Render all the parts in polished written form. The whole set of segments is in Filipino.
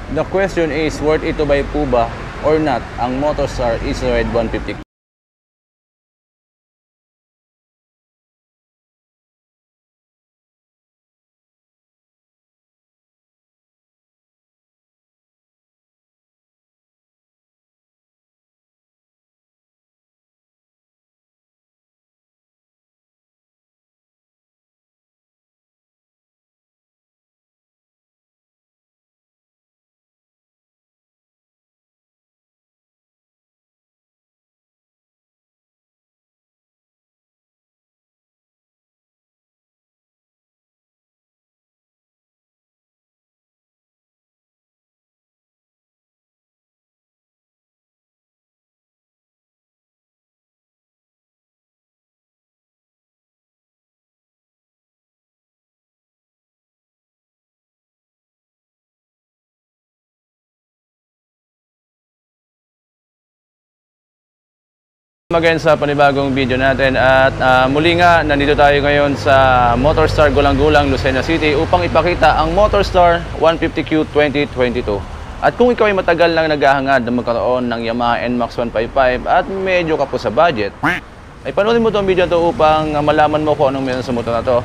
The question is, worth it to buy po ba or not ang Motorstar Easy Ride 150? Again sa panibagong video natin at muli nga nandito tayo ngayon sa Motorstar Gulang-Gulang, Lucena City upang ipakita ang Motorstar 150Q 2022. At kung ikaw ay matagal nang naghahangad na magkaroon ng Yamaha NMAX 155 at medyo ka po sa budget, ay panoorin mo itong video na ito upang malaman mo kung anong meron sa motor na to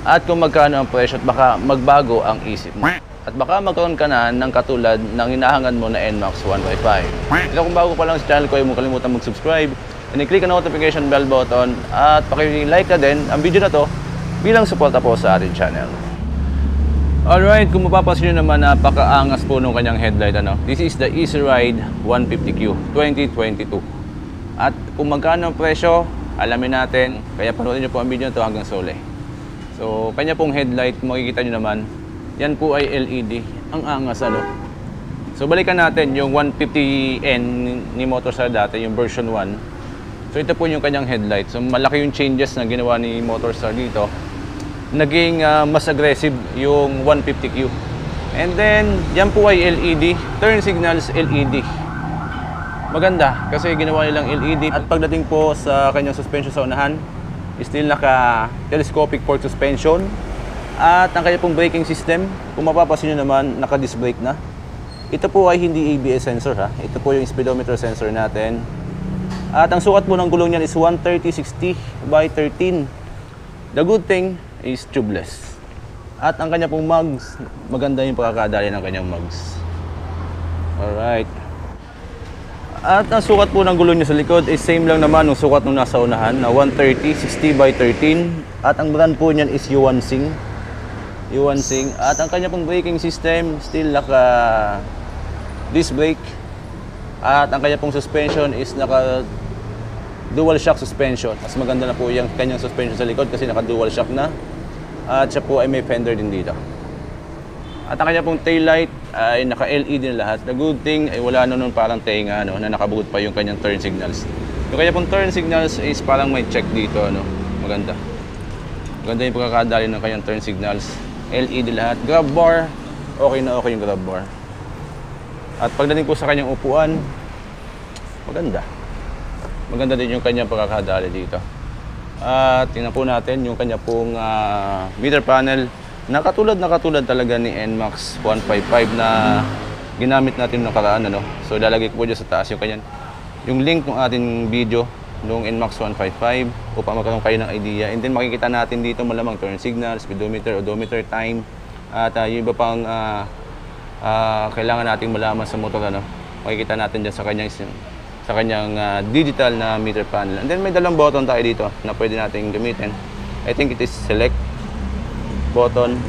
at kung magkano ang presyo at baka magbago ang isip mo. At baka magkaroon ka na ng katulad ng hinahangad mo na NMAX 155. Ito kung bago pa lang sa channel ko, ay mo kalimutan mag-subscribe and i-click ang notification bell button at paki-like na din ang video na to bilang suporta po sa ating channel. Alright, kung mapapansin nyo naman, napakaangas po nung kanyang headlight. This is the Easy Ride 150Q 2022. At kung magkano ang presyo, alamin natin. Kaya panoorin nyo po ang video na to hanggang sole. So, kanya pong headlight, makikita nyo naman, yan po ay LED. Ang angas So, balikan natin yung 150N ni Motorstar dati, yung version 1. So ito po yung kanyang headlight. So malaki yung changes na ginawa ni Motorstar dito. Naging mas aggressive yung 150Q. And then, yan po ay LED. Turn signals LED. Maganda kasi ginawa nilang LED. At pagdating po sa kanyang suspension sa unahan, still naka-telescopic fork suspension. At ang kanya pong braking system, kung mapapansin nyo naman, naka-disc brake na. Ito po ay hindi ABS sensor ha. Ito po yung speedometer sensor natin. At ang sukat po ng gulong niyan is 130/60 by 13. The good thing is tubeless. At ang kanya pong mugs, maganda yung pagkakadali ng kanyang mugs. Alright. At ang sukat po ng gulong niya sa likod is same lang naman ng sukat nung nasa unahan na 130/60 by 13. At ang brand po niyan is Yuansing. Yuansing. At ang kanya pong braking system still naka disc brake. At ang kanya pong suspension is naka dual shock suspension. Mas maganda na po yung kanyang suspension sa likod kasi naka dual shock na. At siya po ay may fender din dito. At ang kanya pong tail light ay naka LED na lahat. The good thing ay wala nun parang tenga na nakabugot pa yung kanyang turn signals. Yung kanya pong turn signals is parang may check dito Maganda. Maganda yung pagkakadali ng kanyang turn signals. LED lahat. Grab bar, okay na okay yung grab bar. At pagdating po sa kanyang upuan, maganda. Maganda din yung kanyang pagkakadali dito. At tingnan po natin yung kanya pong meter panel na katulad talaga ni NMAX 155 na ginamit natin noong nakaraan. So lalagay ko po dyan sa taas yung link ng ating video noong NMAX 155 upang magkaroon kayo ng idea. And then makikita natin dito malamang turn signal, speedometer, odometer, time at yung iba pang kailangan nating malaman sa motor. Makikita natin dyan sa kanyang digital na meter panel. And then may dalawang button tayo dito na pwede nating gamitin. I think it is select button.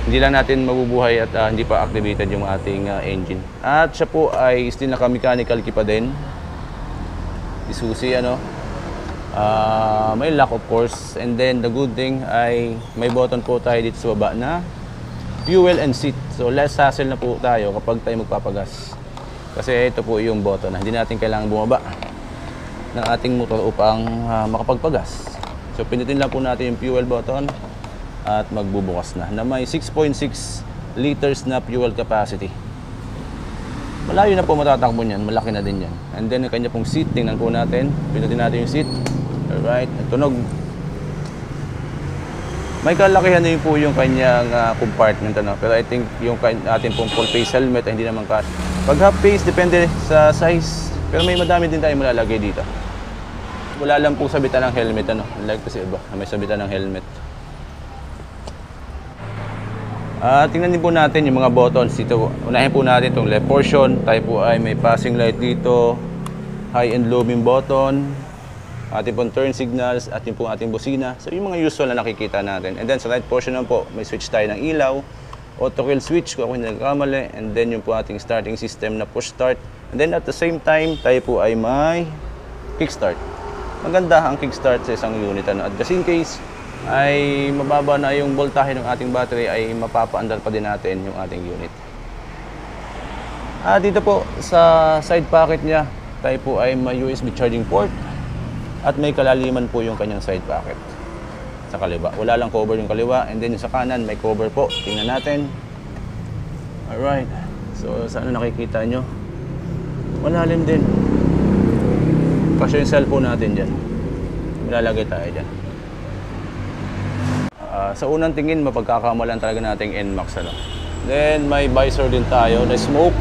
Hindi lang natin mabubuhay at hindi pa activated yung ating engine. At siya po ay still naka-mechanical key pa din. Isusi may lock of course. And then the good thing ay may button po tayo dito sa baba na fuel and seat. So less hassle na po tayo kapag tayo magpapagas. Kasi ito po yung button na hindi natin kailangan bumaba ng ating motor upang makapagpagas. So pindutin lang po natin yung fuel button at magbubukas na may 6.6 liters na fuel capacity. Malayo na po matatakbo niyan, malaki na din yan. And then yung kanya pong seat, tingnan po natin. Pindutin natin yung seat. Alright, tunog. May kalakihan din po yung kanyang compartment, ano? Pero I think yung ating pong full face helmet ay hindi naman kasya. Pag half face, depende sa size. Pero may madami din tayo malalagay dito. Wala lang po sabitan ng helmet, ano? Unlike kasi iba, may sabitan ng helmet. Tingnan din po natin yung mga buttons dito. Unahin po natin itong left portion. Tayo po ay may passing light dito, high and low beam button, ating pong turn signals at yung pong ating busina. So yung mga usual na nakikita natin. And then sa right portion naman po, may switch tayo ng ilaw, auto kill switch kung ako hindi nagkamali, and then yung po ating starting system na push start. And then at the same time, tayo po ay may kickstart. Maganda ang kickstart sa isang unit, ano? At just in case ay mababa na yung voltahe ng ating battery, ay mapapaandar pa din natin yung ating unit. Dito po sa side pocket niya, tayo po ay may USB charging port. At may kalaliman po yung kanyang side pocket sa kaliwa. Wala lang cover yung kaliwa. And then yung sa kanan, may cover po. Tingnan natin. Alright. So, saan nakikita nyo? Malalim din. Kasi yung cellphone natin dyan. Ilalagay tayo dyan. Sa unang tingin, mapagkakamalan talaga nating NMAX, ano? Then, may visor din tayo na smoke.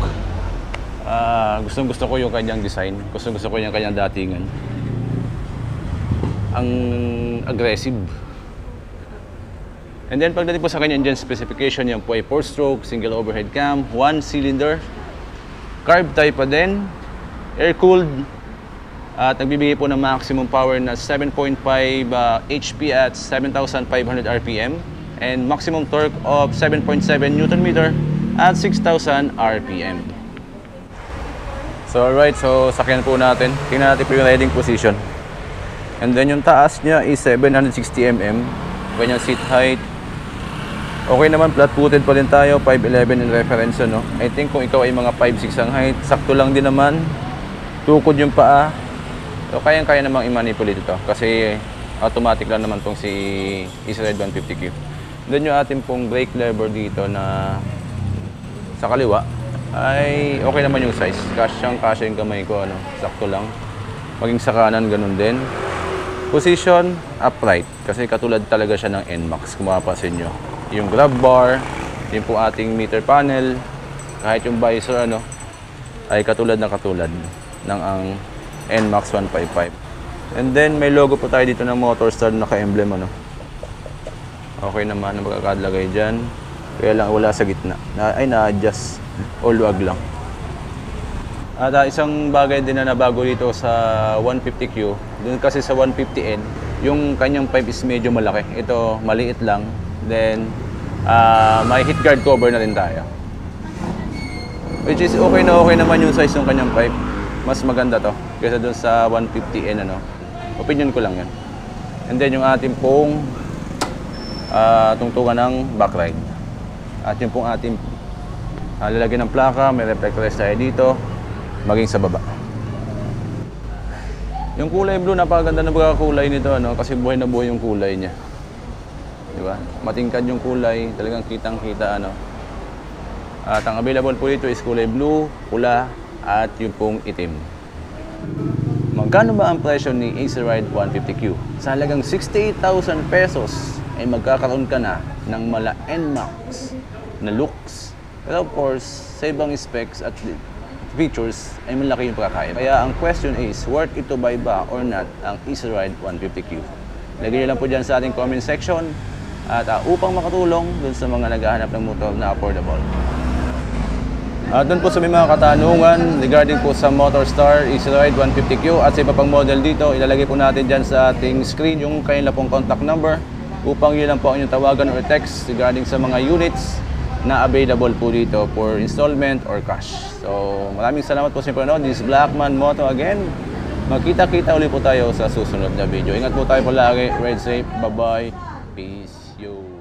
Gusto ko yung kanyang design. Gusto ko yung kanyang datingan. Ang aggressive. And then pagdating po sa kanya engine specification, yan po ay 4-stroke, single overhead cam, 1 cylinder, carb type pa din, air-cooled, at nagbibigay po ng maximum power na 7.5 HP at 7,500 RPM, and maximum torque of 7.7 Nm at 6,000 RPM. So alright, so sakyan po natin. Tingnan natin po yung riding position. And then yung taas niya is 760 mm. Kanyang seat height. Okay naman, flat-footed pa rin tayo. 5'11 in reference, no? I think kung ikaw ay mga 5'6 ang height, sakto lang din naman. Tukod yung paa. So kayang-kaya namang i-manipulate ito. Kasi automatic lang naman tong si EasyRide 150Q. Then yung ating pong brake lever dito na sa kaliwa ay okay naman yung size. Kasya yung kamay ko, ano? Sakto lang. Maging sa kanan, ganun din. Position, upright. Kasi katulad talaga siya ng NMAX, kung mapapansin nyo. Yung grab bar, yung po ating meter panel, kahit yung visor, ano, ay katulad ng ang NMAX 155. And then, may logo po tayo dito ng Motorstar na naka-emblem, ano. Okay naman, ang magkakadlagay dyan. Kaya lang, wala sa gitna. Na-adjust. O luwag lang. At isang bagay din na nabago dito sa 150Q, dun kasi sa 150N, yung kanyang pipe is medyo malaki. Ito, maliit lang. Then, may heat guard cover na rin tayo. Which is okay naman yung size ng kanyang pipe. Mas maganda to kaysa dun sa 150N, ano. Opinion ko lang yan. And then yung ating pong tungtungan ng backride. At yung pong ating lalagyan ng plaka, may reflectors tayo dito. Maging sa baba. Yung kulay blue, napakaganda na kulay nito, ano? Kasi buhay na buhay yung kulay niya. Di ba? Matingkad yung kulay, talagang kitang-kita, ano? At ang available po dito is kulay blue, pula, at yung pong itim. Magkano ba ang presyo ni EasyRide 150Q? Sa halagang 68,000 pesos ay magkakaroon ka na ng mala NMAX na looks. Pero of course, sa ibang specs at features ay malaki yung pagkakaya. Kaya ang question is, worth it to buy ba or not ang EasyRide 150Q? Lagyan nyo lang po dyan sa ating comment section at upang makatulong dun sa mga naghahanap ng motor na affordable. At dun po sa may mga katanungan regarding po sa Motorstar EasyRide 150Q at sa iba pang model dito, ilalagay po natin dyan sa ating screen yung kanila pong contact number upang yun lang po ang inyong tawagan or text regarding sa mga units na available po dito for installment or cash. So, maraming salamat po sa panonood. This is Blackman Moto again. Magkita-kita ulit po tayo sa susunod na video. Ingat po tayo palagi. Ride safe. Bye-bye. Peace. Yo.